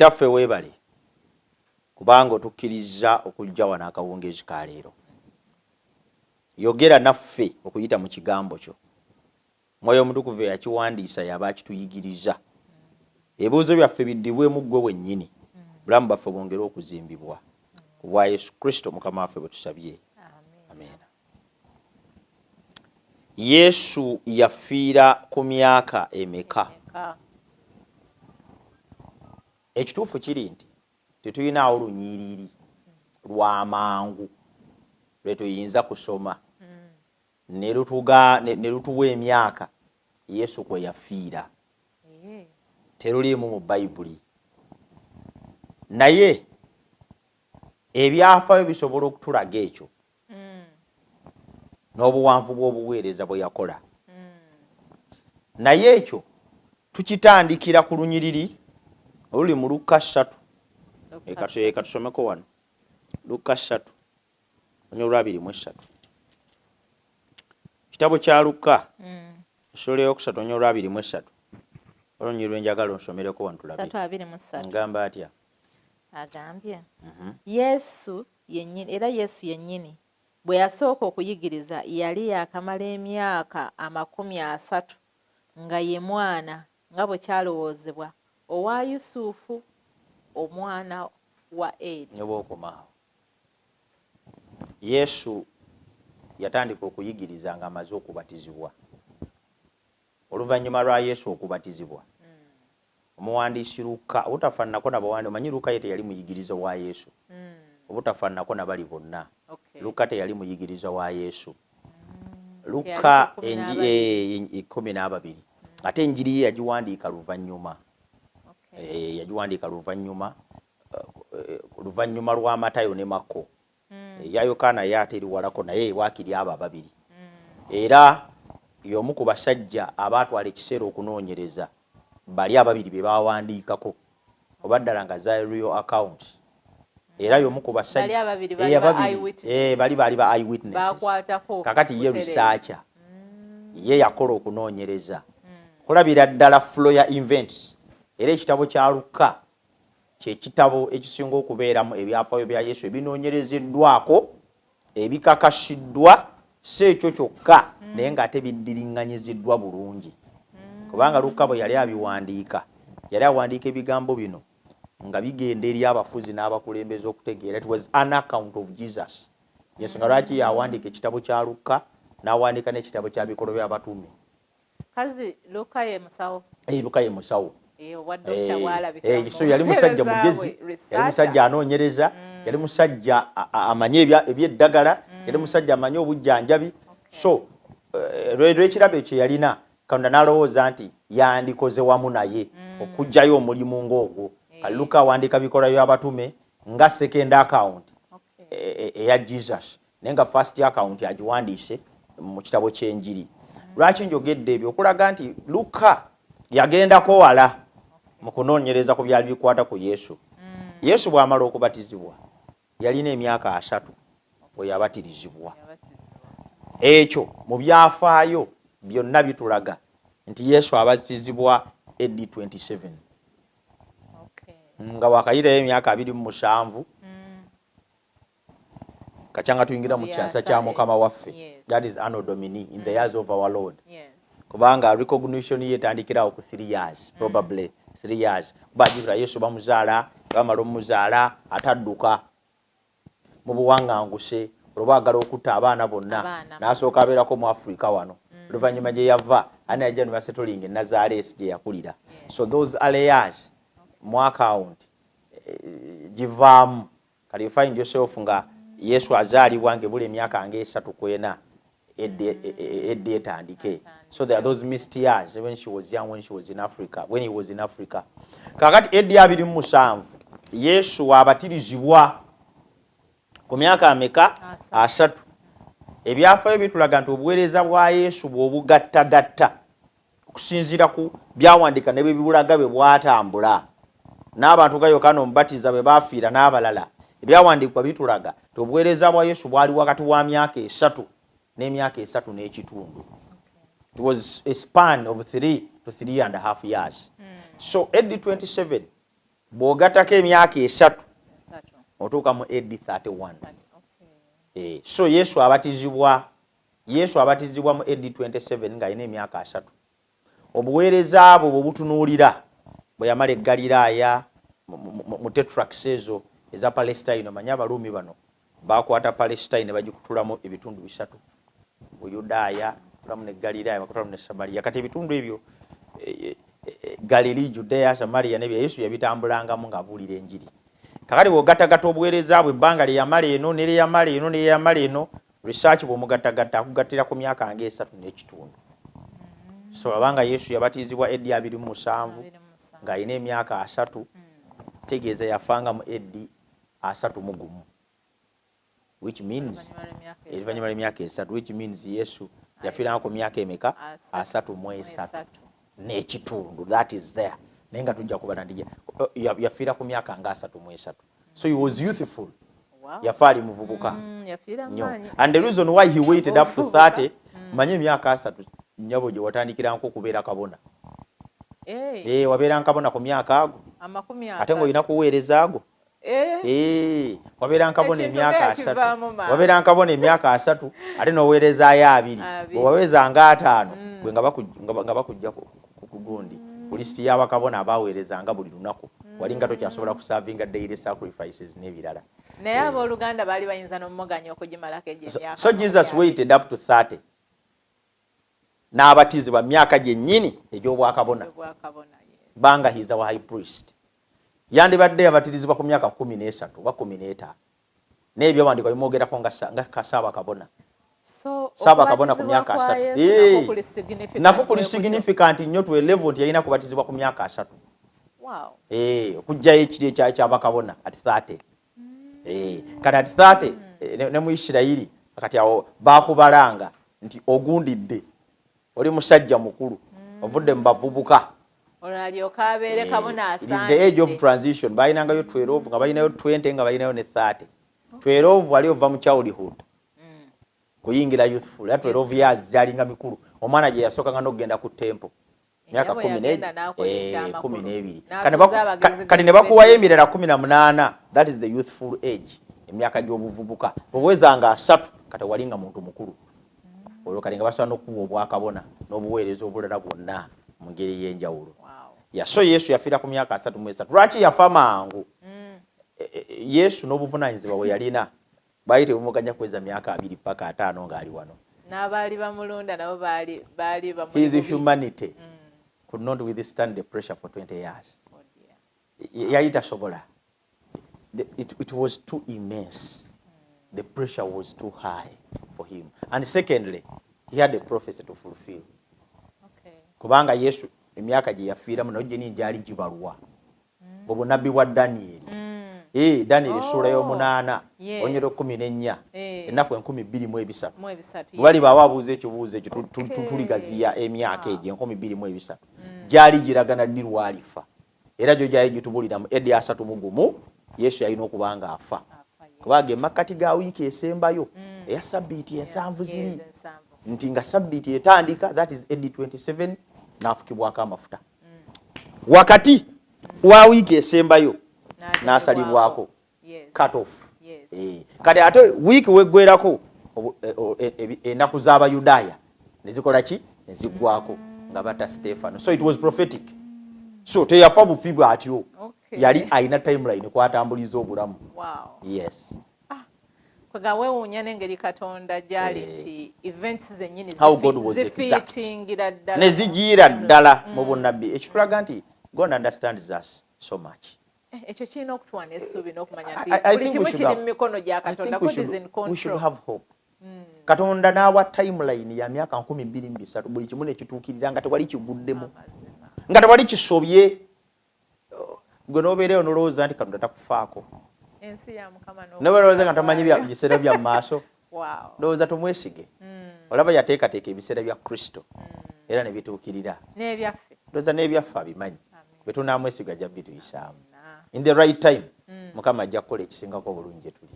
kitaffe weebale kubanga otukkiriza okujja wano akawungeezi ka leero. Yogera naffe okuyita mu kigambo kyo. Mwoyo Mutukuvu yakiwandiisa yaba akituyigiriza. Ebibuuzo byaffe biddibwemu ggwe wennyini. Bulamu bwaffe bwongere okuzimbibwa. Ku bwa Yesu Kristo Mukama waffe bwe tusabye. Amen. Yesu yafiira ku myaka emeka? Ekituufu kiri nti tetuyinaawo lunyiriri lw'amangu lwe tuyinza kusoma ne lutuwa emyaka Yesu kwe yafiira. Teruliimu mu Bayibuli. Naye ebyafaayo bisobola okutulaga ekyo n'obuwanvu bw'obuweereza bwe yakola. Naye ekyo tukitandikira ku lunyiriri oluli mu Luka 3. Katusomeko wano Luka 3 (23). Kitabo kya Luka essula eyokusatu 23. Olunyiriri lwenjagala onsomereko wano tulabe. 3:23. Ngamba atya? Agambye Yesu yennyini bwe yasooka okuyigiriza yali yakamala emyaka 30 nga ye mwana nga bwe kyalowoozebwa owa Yusufu omwana wa Eri. Obwokomaawo Yesu yatandika okuyigiriza nga amaze okubatizibwa. Oluvannyuma lwa Yesu okubatizibwa, omuwandiisi Luka obutafaananako n'abawandiisi, omanyi Luka ye teyali muyigiriza wa Yesu. Obutafaananako na bali bonna. Luka teyali muyigiriza wa Yesu. Luka 12 ate enjiri ye yagiwandiika luvannyuma. Yagiwandiika luvannyuma lwa Matayo ne Makko. Ya Yokaana ye ate eri walako naye waakiri abo ababiri. Era y'omu ku basajja abaatwala ekiseera okunoonyereza bali ababiri be bawandiikako oba ddala nga za real account. Era y'omu ku basajja bali ba eyewitnesses. Kakati ye researcher. Ye yakola okunoonyereza. Kulabira ddala flow ya events. Era ekitabo kya Luka kye kitabo ekisinga okubeeramu ebyafaayo bya Yesu ebinoonyerezeddwako ebikakasiddwa si ekyo kyokka naye ng'ate biddiringanyiziddwa bulungi. Kubanga Luka bwe yali abiwandiika yali awandiika ebigambo bino nga bigenda eri abafuzi n'abakulembeze okutegeera. It was an account of Jesus. Yensonga lwaki yawandiika ekitabo kya Luka n'awandiika n'ekitabo kya Bikolwa by'Abatume. Kazi Luka ye musawo. Luka ye musawo. So yali musajja mugezi, yali musajja anoonyereza, yali musajja amanye ebyeddagala, yali musajja amanye obujjanjabi. So lw'ekirabo ekyo yalina Katonda n'alowooza nti yandikoze wamu naye okuggyayo omulimu ng'ogwo. Luka awandiika Bikolwa by'Abatume nga second account eya Jesus naye nga first account agiwandiise mu kitabo ky'enjiri. Lwaki njogedde ebyo? Okulaga nti Luka yagendako wala mu kunoonyereza ku byali bikwata ku Yesu. Yesu bw'amala okubatizibwa yalina emyaka 3 bwe yabatirizibwa. Ekyo mu byafaayo byonna bitulaga nti Yesu abatizibwa AD 27. Nga wakayitayo emyaka 27 kachanga tuyingira mu kyasa kya Mukama waffe. That is Anno Domini, in the years of our Lord. Kubanga recognition ye tandikirawo ku 3 years, probably 3 years. Bajibira Yesu bamuzaala, bamala omuzaala atadduka mu buwanganguse olwagala okutta abaana bonna n'asooka abeerako mu Africa wano. Oluvannyuma gye yava ani ajja ne basettling e Nazareth gye yakulira. So those early years mu account givaamu. Kali you find yourself nga Yesu azaalibwa ng'ebula emyaka nga 3-4 edde etandike. So there are those missed years when she was young, when she was in Africa, when he was in Africa. Kakati edde 27 Yesu abatirizibwa ku myaka ameka 3. Ebyafaayo bitulaga nti obuweereza bwa Yesu bw'obugattagatta okusinziira ku byawandiika ne bibulaga bwe bwatambula n'abantu ga Yokaana Omubatiza bwe baafiira n'abalala. Ebyawandiikibwa bitulaga nti obuweereza bwa Yesu bwali wakati wa myaka 3 n'emyaka 3 n'ekitundu. It was a span of 3 to 3.5 years. So AD 27 bw'ogattako emyaka 3 otuuka mu AD 31. So Yesu abatizibwa mu AD 27 ng'alina emyaka 3. Obuweereza bwe butunuulira bwe yamala e Galiraaya mu tetrarchs ezo eza Palestine. Omanya Abaruumi bano bakwata Palestine ne bagikutulamu ebitundu 3, Buyudaaya tulamu ne Galiraaya bakutulamu ne Samariya. Kati ebitundu ebyo Galilee, Judea, Samaria nebyo Yesu yabitambulangamu ng'abuulira enjiri. Kakati bw'ogattagatta obuweereza bwe ebbanga lye yamala eno ne lye yamala eno ne lye yamala eno, research bw'omugattagatta akugattira ku myaka nga 3.5. So abanga Yesu yabatizibwa AD 27 ng'alina emyaka 3, tegeeza yafanga mu AD 31, which means oluvannyuma lw'emyaka 3, which means Yesu yafiiranga ku myaka emeka? 33 n'ekitundu. That is there. Naye nga tujja kuba nandi yafiira ku myaka nga 33. So he was youthful. Yafa ali muvubuka. And the reason why he waited up to 30, manye emyaka 3 nnyabo gye watandikirako okubeera kabona. Wabeera kabona ku myaka ago ate ng'olina kuweereza ago. Wabeera kabona emyaka 3, wabeera kabona emyaka 3 ate n'oweerezaayo 2, bwe waweezanga 5 gwe nga bakujja ku gundi ku listi y'abakabona abaweerezanga buli lunaku. Wali nga tokyasobola kusavinga daily sacrifices n'ebirala. Naye abooluganda baali bayinza n'omuganya okugimalako egy'emyaka. So Jesus waited up to 30. N'abatizibwa myaka gyennyini egy'obwakabona. Banga he is our high priest. Yandibadde yabatirizibwa ku myaka 13 oba 15. N'ebyo bandiko bimwogerako nga kasaaba kabona. So saba kabona ku myaka 3. Nako kuli significant nnyo to a level nti yalina kubatizibwa ku myaka 3. Wow. Okujjayo ekiri ky'abakabona at 30. Kati at 30 ne mu Isirayiri kati awo baakubalanga nti ogundidde oli musajja mukulu ovudde mu bavubuka. Olwalyoka abeere kabona asaanidde. It is the age of transition. Bayinangayo 12 nga bayinayo 20 nga bayinayo ne 30. 12 wali ova mu childhood. Kuyingira youthful. 12 years zalinga mikulu. Omwana gye yasookanga n'okugenda ku tempo. Myaka 12. Kati ne bakuwayo emirala 18. That is the youthful age. Emyaka gy'obuvubuka. Bwewezanga 3 kati walinga muntu mukulu. Olwo kati nga basobola n'okuwa obwakabona n'obuweereza obulala bwonna mu ngeri y'enjawulo. So Yesu yafiira ku myaka 33. Lwaki yafa mangu? Yesu n'obuvunaanyizibwa bwe yalina baali tebumuganya kweza myaka 2 paka 5 ng'ali wano. N'abaali bamulonda nabo baali bamulonda. His humanity could not withstand the pressure for 20 years. Yali tasobola. It was too immense. The pressure was too high for him. And secondly, he had a prophecy to fulfill. Kubanga Yesu emyaka gye yafiiramu nayo gyeni gyali gibalwa. Obwo nabbi bwa Daniel. Daniel sura y'omunaana onyero 14 ennaku 12:3. Bwali bawabuuza ekibuuzo ekyo tuligaziya emyaka egyo 12:3. Gyali giragana ddi lwalifa. Era gyo gyali gitubulira mu AD 31 Yesu yalina okubanga afa. Kubanga emakkati ga wiiki esembayo eya sabbiiti ensanvu ziri nti nga sabbiiti etandika, that is AD 27, n'afukibwako amafuta. Wakati wa wiiki esembayo n'asalibwako cut off. Kati ate wiiki weggwerako ennaku z'Abayudaaya ne zikola ki? Ne ziggwako nga batta Stefano. So it was prophetic. So teyafa bufi bw'atyo. Yali alina timeline kwatambuliza obulamu. Yes. Kwega weewuunya n'engeri Katonda gyali nti events zennyini zifiitingira ddala ne zigiira ddala mu bunnabbi. Ekitulaga nti God understands us so much. Ekyo kirina okutuwa n'essuubi n'okumanya nti buli kimu kiri mu mikono gya Katonda. God is in control. We should have hope. Katonda n'awa timeline ya myaka 23 buli kimu ne kituukirira nga tewali kiguddemu, nga tewali kisobye. Gwe n'obeereyo n'olowooza nti Katonda takufaako. Ensi ya Mukama n'olowooza nga tamanyi biseera bya mu maaso. Ndowooza tumwesige. Olaba yateekateeka ebiseera bya Kristo era ne bituukirira. N'ebyaffe. Ndowooza n'ebyaffe abimanyi. Bwe tunaamwesiga ajja bituyisaamu. In the right time, Mukama ajja kukola ekisingako obulungi gye tuli.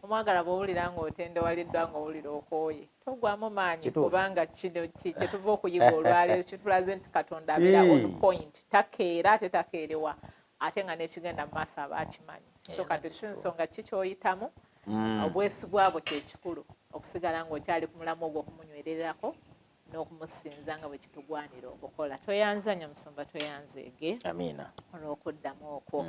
Omwagala bw'owulira ng'otendewaliddwa ng'owulira okooye togwamu maanyi, kubanga kino kye tuva okuyiga olwaleero kitulaze nti Katonda abeera on point. Takeera ate takeerewa. ate nga n'ekigenda mu maaso aba akimanyi. So kati si nsonga ki ky'oyitamu, obwesigwa bwo kyekikulu okusigala ng'okyali ku mulamu ogwo okumunywererako n'okumusinza nga bwe kitugwanira okukola. Toyanza Nyamusumba, toyanzeege amiina olw'okuddamu okwo.